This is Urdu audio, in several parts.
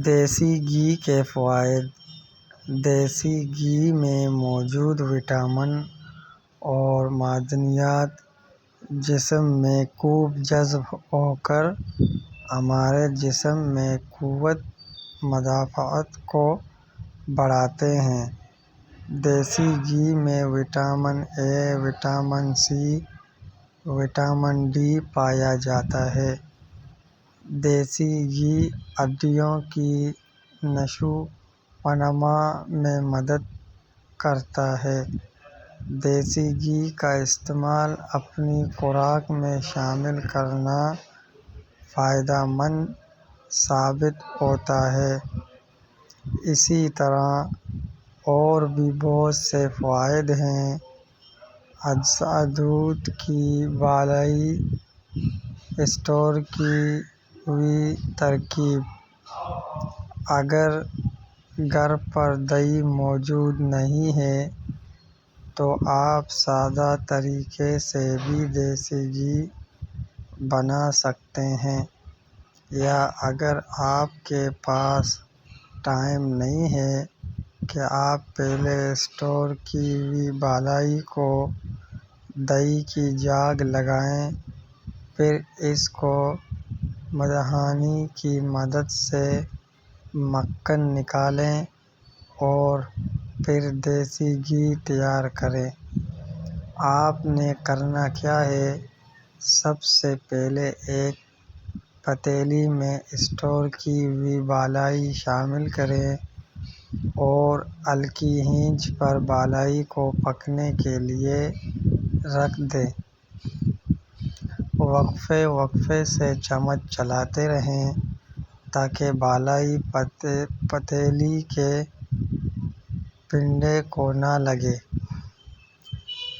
دیسی گھی کے فوائد۔ دیسی گھی میں موجود وٹامن اور معدنیات جسم میں خوب جذب ہوکر ہمارے جسم میں قوت مدافعت کو بڑھاتے ہیں۔ دیسی گھی میں vitamin A, vitamin C, vitamin D پایا جاتا ہے۔ دیسی گھی ہڈیوں کی نشو و نما میں مدد کرتا ہے۔ دیسی گھی کا استعمال اپنی خوراک میں شامل کرنا فائدہ مند ثابت ہوتا ہے۔ اسی طرح اور بھی بہت سے فوائد ہیں۔ اجزاء دودھ کی بالائی اسٹور کی ہوئی ترکیب۔ اگر گھر پر دہی موجود نہیں ہے تو آپ سادہ طریقے سے بھی دیسی گھی بنا سکتے ہیں، یا اگر آپ کے پاس ٹائم نہیں ہے کہ آپ پہلے اسٹور کی ہوئی بالائی کو دہی کی جاگ لگائیں، پھر اس کو مدہانی کی مدد سے مکھن نکالیں اور پھر دیسی گھی تیار کریں۔ آپ نے کرنا کیا ہے، سب سے پہلے ایک پتیلی میں اسٹور کی ہوئی بالائی شامل کریں اور ہلکی آنچ پر بالائی کو پکنے کے لیے رکھ دیں۔ وقفے وقفے سے چمچ چلاتے رہیں تاکہ بالائی پتیلی کے پنڈے کو نہ لگے۔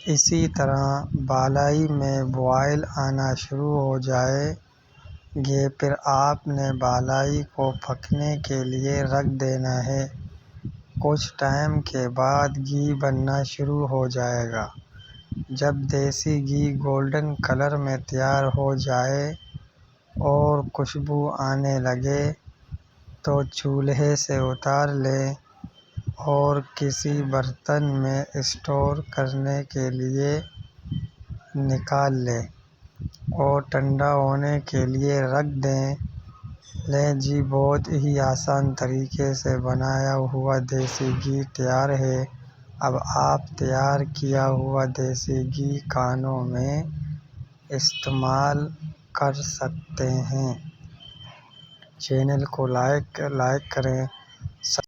اسی طرح بالائی میں بوائل آنا شروع ہو جائیں گے، پھر آپ نے بالائی کو پکنے کے لیے رکھ دینا ہے۔ کچھ ٹائم کے بعد گھی بننا شروع ہو جائے گا۔ جب دیسی گھی گولڈن کلر میں تیار ہو جائے اور خوشبو آنے لگے تو چولہے سے اتار لیں اور کسی برتن میں اسٹور کرنے کے لیے نکال لیں اور ٹھنڈا ہونے کے لیے رکھ دیں۔ لیں جی، بہت ہی آسان طریقے سے بنایا ہوا دیسی گھی تیار ہے۔ اب آپ تیار کیا ہوا دیسی گھی کھانوں میں استعمال کر سکتے ہیں۔ چینل کو لائک کریں۔